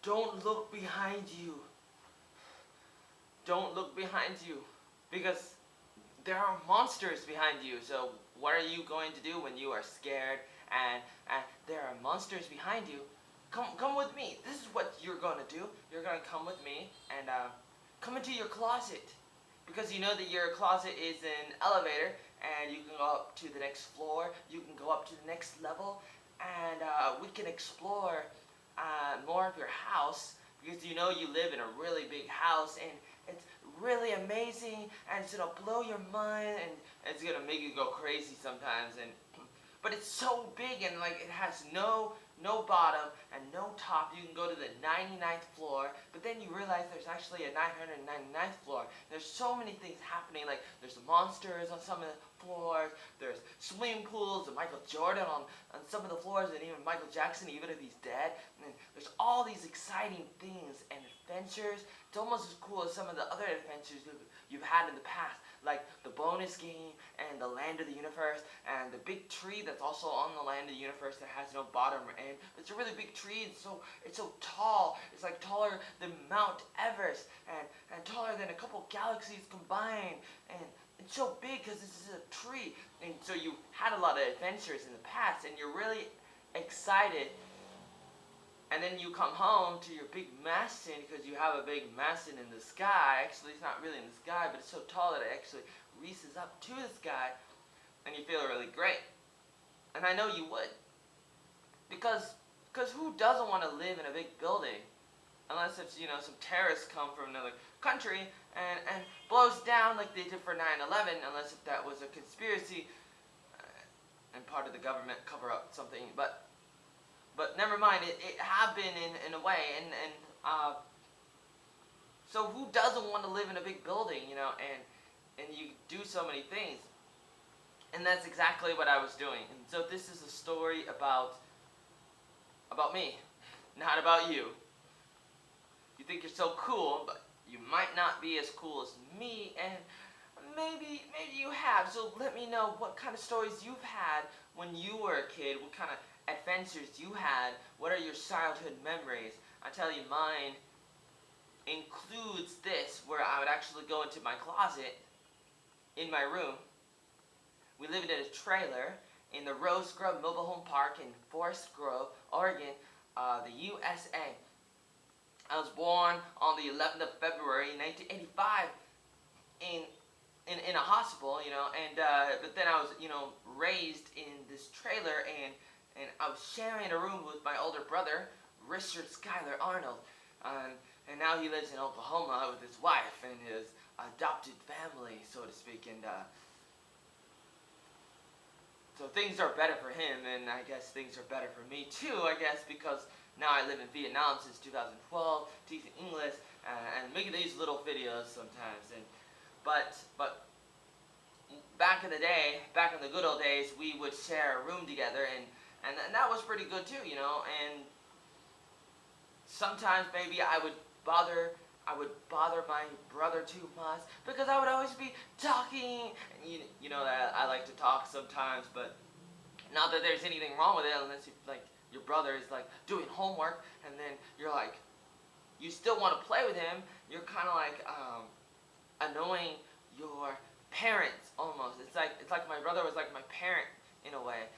don't look behind you. Don't look behind you, because there are monsters behind you. So what are you going to do when you are scared and there are monsters behind you? Come with me. This is what you're going to do. You're going to come with me and come into your closet, because you know that your closet is an elevator and you can go up to the next floor, you can go up to the next level, and we can explore more of your house, because you know you live in a really big house and it's really amazing and it's gonna blow your mind and it's gonna make you go crazy sometimes. And but it's so big and like it has no bottom and no top. You can go to the 99th floor, but then you realize there's actually a 999th floor. There's so many things happening. Like there's monsters on some of the floors, there's swimming pools and Michael Jordan on some of the floors, and even Michael Jackson, even if he's dead. And there's all these exciting things and adventures. It's almost as cool as some of the other adventures you've had in the past, like the bonus game and the land of the universe and the big tree that's also on the land of the universe that has no bottom or end. It's a really big tree. It's so tall. It's like taller than Mount Everest and taller than a couple galaxies combined. And it's so big because this is a tree. And so you had a lot of adventures in the past and you're really excited. And then you come home to your big mastin, because you have a big mastin in the sky. Actually, it's not really in the sky, but it's so tall that it actually reaches up to the sky. And you feel really great. And I know you would. Because who doesn't want to live in a big building? Unless it's, you know, some terrorists come from another country and blows down like they did for 9/11, unless if that was a conspiracy and part of the government cover up something. But never mind, it happened in a way, and so who doesn't want to live in a big building, you know, and you do so many things. And that's exactly what I was doing. And so this is a story about me, not about you. You think you're so cool, but you might not be as cool as me, and maybe you have. So let me know what kind of stories you've had when you were a kid, what kind of adventures you had, what are your childhood memories. I tell you, mine includes this, where I would actually go into my closet in my room. We lived in a trailer in the Rose Grove Mobile Home Park in Forest Grove, Oregon, the USA. I was born on the 11th of February 1985 in a hospital, you know, and but then I was, you know, raised in this trailer, and I was sharing a room with my older brother, Richard Schuyler Arnold, and now he lives in Oklahoma with his wife and his adopted family, so to speak, and so things are better for him, and I guess things are better for me too, I guess, because now I live in Vietnam since 2012, teaching English, and making these little videos sometimes, but back in the day, back in the good old days, we would share a room together, and that was pretty good too, you know, and sometimes maybe I would bother my brother too much, because I would always be talking, and you know that I like to talk sometimes, but not that there's anything wrong with it, unless you, like, your brother is like doing homework, and then you're like, you still want to play with him, you're kind of like annoying your parents almost. It's like my brother was like my parent in a way,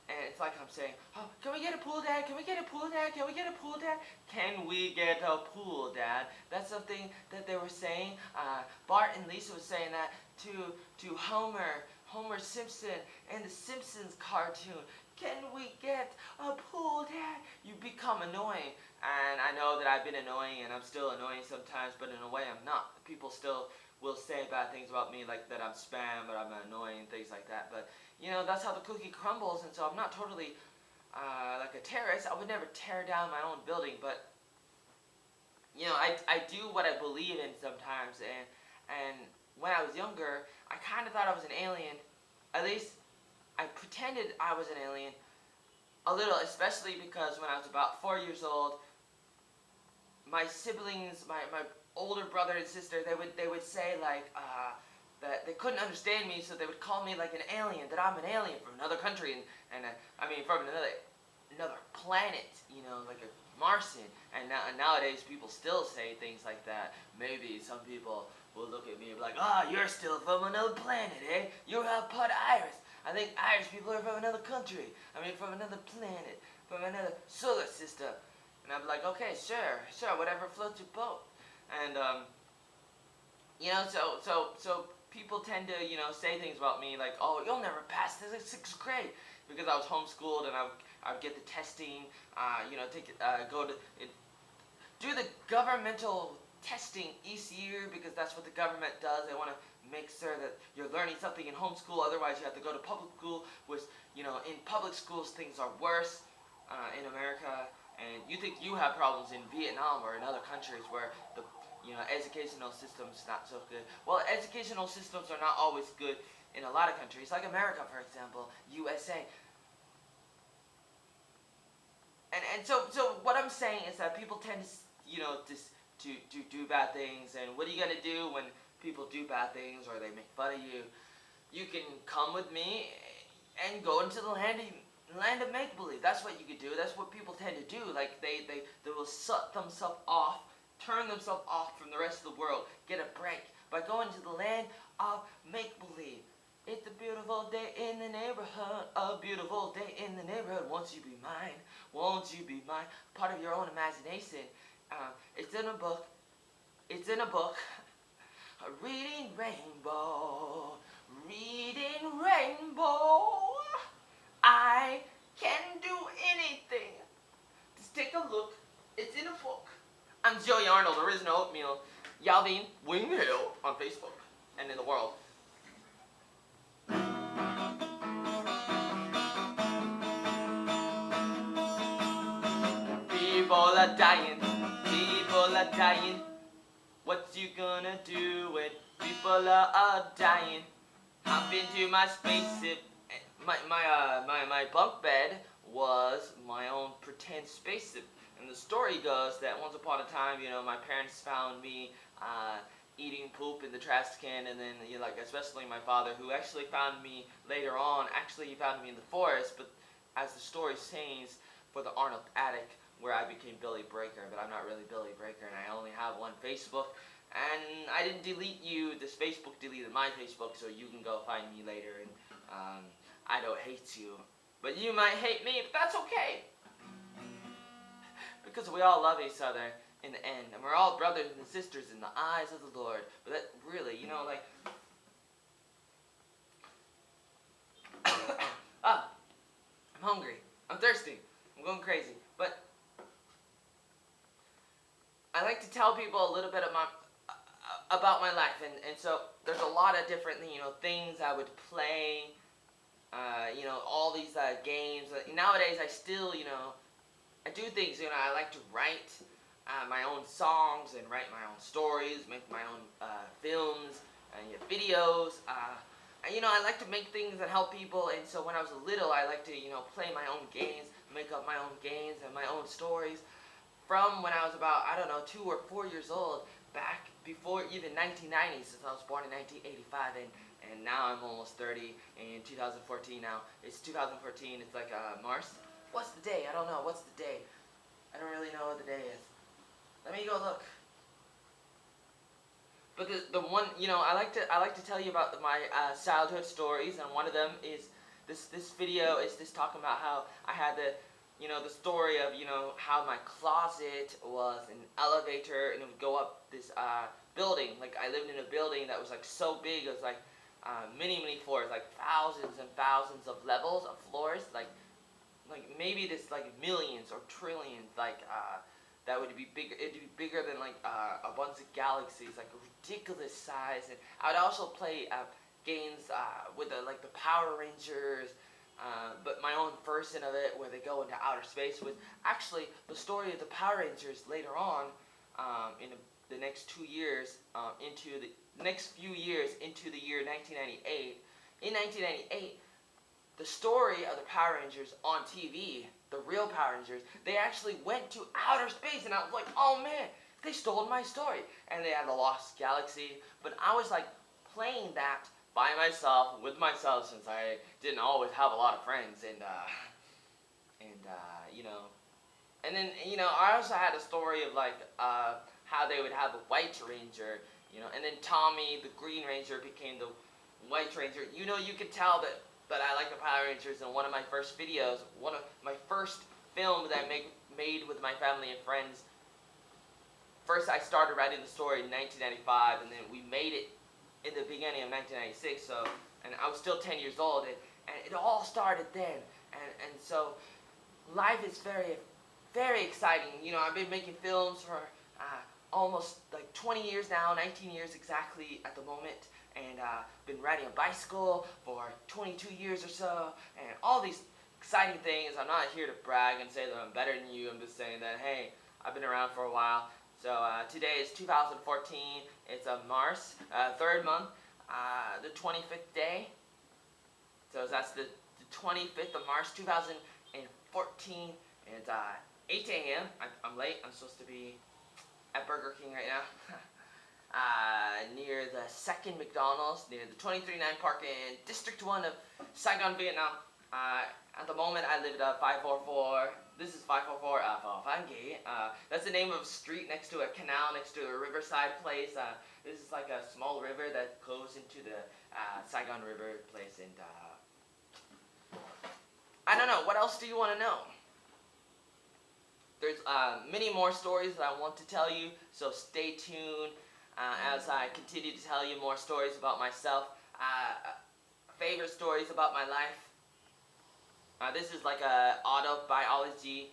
and it's like I'm saying, oh, can we get a pool, Dad? Can we get a pool, Dad? Can we get a pool, Dad? Can we get a pool, Dad? That's something that they were saying. Bart and Lisa was saying that to Homer Simpson and the Simpsons cartoon. Can we get a pool, Dad? You become annoying. And I know that I've been annoying, and I'm still annoying sometimes, but in a way I'm not. People still will say bad things about me, like that I'm spam, but I'm annoying, and things like that. But you know, that's how the cookie crumbles, and so I'm not totally like a terrorist. I would never tear down my own building, but you know, I do what I believe in sometimes, and when I was younger, I kind of thought I was an alien. At least I pretended I was an alien a little, especially because when I was about 4 years old, my siblings, my older brother and sister, they would say like that they couldn't understand me, so they would call me like an alien, that I'm an alien from another country, and I mean from another planet, you know, like Martian. And nowadays people still say things like that. Maybe some people will look at me and be like, "Ah, you're still from another planet, eh? You're part Irish. I think Irish people are from another country. I mean, from another planet, from another solar system." And I'm like, "Okay, sure, whatever floats your boat." And you know, so people tend to, you know, say things about me like, "Oh, you'll never pass this in 6th grade," because I was homeschooled and I'd get the testing, you know, do the governmental testing each year, because that's what the government does. They want to make sure that you're learning something in homeschool. Otherwise, you have to go to public school, which, you know, in public schools things are worse in America. And you think you have problems in Vietnam or in other countries where the, you know, educational system's not so good. Well, educational systems are not always good in a lot of countries, like America, for example, USA. And so what I'm saying is that people tend to, you know, to do bad things. And what are you gonna do when people do bad things or they make fun of you? You can come with me and go into the land of make-believe. That's what you could do. That's what people tend to do. Like they will shut themselves off, turn themselves off from the rest of the world, get a break by going to the land of make-believe. It's a beautiful day in the neighborhood, a beautiful day in the neighborhood. Won't you be mine? Won't you be mine? Part of your own imagination. It's in a book. It's in a book. Reading Rainbow. Reading Rainbow. I can do anything. Just take a look. It's in a book. I'm Joey Arnold, Original Oatmeal. Giao, Vien, Hieu on Facebook and in the world. People are dying. People are dying. What you gonna do when people are dying? Hop into my spaceship. My bunk bed was my own pretend spaceship. And the story goes that once upon a time, you know, my parents found me eating poop in the trash can, and then, you know, like, especially my father, who actually found me later on. Actually, he found me in the forest, but as the story says, for the Arnold attic, where I became Billy Breaker, but I'm not really Billy Breaker, and I only have one Facebook. And I didn't delete you. This Facebook deleted my Facebook, so you can go find me later. And I don't hate you, but you might hate me, but that's okay, because we all love each other in the end, and we're all brothers and sisters in the eyes of the Lord. But that really, you know, like, I'm hungry, I'm thirsty, I'm going crazy, but I like to tell people a little bit about my life, and so there's a lot of different, you know, things I would play, you know, all these games. Nowadays, I still, you know, I do things, you know, I like to write my own songs and write my own stories, make my own films and videos. And, you know, I like to make things that help people, and so when I was little, I like to, you know, play my own games, make up my own games and my own stories. From when I was about, I don't know, 2 or 4 years old, back before even 1990, since I was born in 1985, and now I'm almost 30 in 2014 now. It's 2014, it's like March. What's the day? I don't know. What's the day? I don't really know what the day is. Let me go look. But the one, you know, I like to tell you about my childhood stories, and one of them is this video is just talking about how I had the, you know, the story of, you know, how my closet was an elevator, and it would go up this building. Like, I lived in a building that was like so big, it was like many floors, like thousands and thousands of levels of floors, like maybe this like millions or trillions, like that would be bigger. It'd be bigger than like a bunch of galaxies, like a ridiculous size. And I would also play games with like the Power Rangers. But my own version of it, where they go into outer space, was actually the story of the Power Rangers later on in the next 2 years, into the next few years into the year 1998. In 1998, the story of the Power Rangers on TV, the real Power Rangers, they actually went to outer space, and I was like, oh man, they stole my story. And they had the Lost Galaxy, but I was like playing that by myself, with myself, since I didn't always have a lot of friends, and you know, And then, I also had a story of like how they would have a white ranger, and then Tommy, the Green Ranger, became the White Ranger. You could tell that I like the Power Rangers in one of my first videos, one of my first film that I made with my family and friends. First, I started writing the story in 1995, and then we made it in the beginning of 1996. And I was still 10 years old, and it all started then. And so, life is very, very exciting. I've been making films for almost like 20 years now, 19 years exactly at the moment, and been riding a bicycle for 22 years or so, and all these exciting things. I'm not here to brag and say that I'm better than you. I'm just saying that, hey, I've been around for a while. So today is 2014. It's March, 3rd month, the 25th day. So that's the 25th of March, 2014. And it's 8 a.m. I'm late. I'm supposed to be at Burger King right now. Near the second McDonald's, near the 239 Park in District 1 of Saigon, Vietnam. At the moment, I live at 544. This is 544 Phan Gate. That's the name of a street next to a canal, next to a riverside place. This is like a small river that goes into the Saigon River place. And I don't know. What else do you want to know? There's many more stories that I want to tell you, so stay tuned as I continue to tell you more stories about myself, favorite stories about my life. This is like a biography.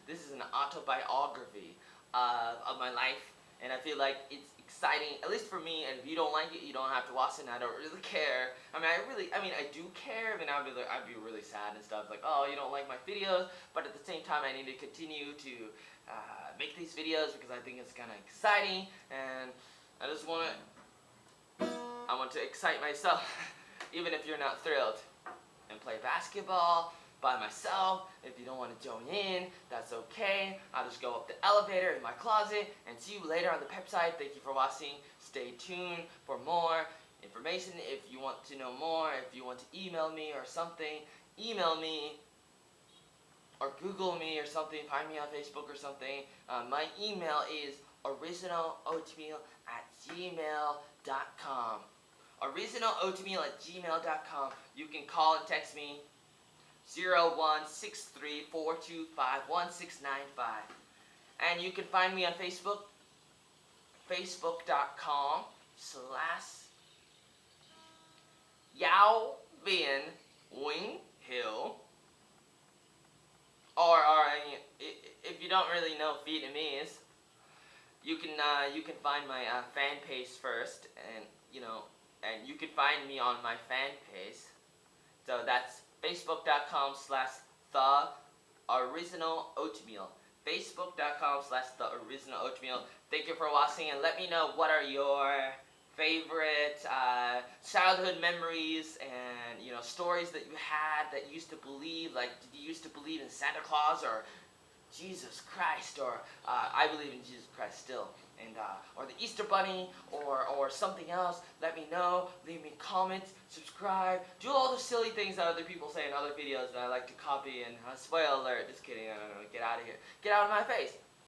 This is an autobiography of my life, and I feel like it's exciting, at least for me. And if you don't like it, you don't have to watch it. And I don't really care. I do care. I'd be really sad and stuff. Like, oh, you don't like my videos, but at the same time, I need to continue to make these videos because I think it's kind of exciting, and I want to excite myself, even if you're not thrilled. And play basketball by myself. If you don't want to join in, that's okay. I'll just go up the elevator in my closet and see you later on the pep side. Thank you for watching. Stay tuned for more information. If you want to know more, if you want to email me or something, email me or Google me or something. Find me on Facebook or something. My email is originaloatmeal@gmail.com. originaloatmeal@gmail.com. You can call and text me 0163-425-1695. And you can find me on Facebook, facebook.com/Giao, Vien, Hieu. Or if you don't really know Vietnamese, you can find my fan page first, and and you can find me on my fan page. So that's facebook.com/TheOriginalOatmeal. Facebook.com/TheOriginalOatmeal. Thank you for watching, and let me know what are your favorite childhood memories and stories that you had that you used to believe. Like, did you used to believe in Santa Claus or Jesus Christ, or I believe in Jesus Christ still, and or the Easter Bunny, or something else. Let me know. Leave me comments, subscribe, do all the silly things that other people say in other videos that I like to copy. And spoiler alert, just kidding. I don't know. Get out of here. Get out of my face.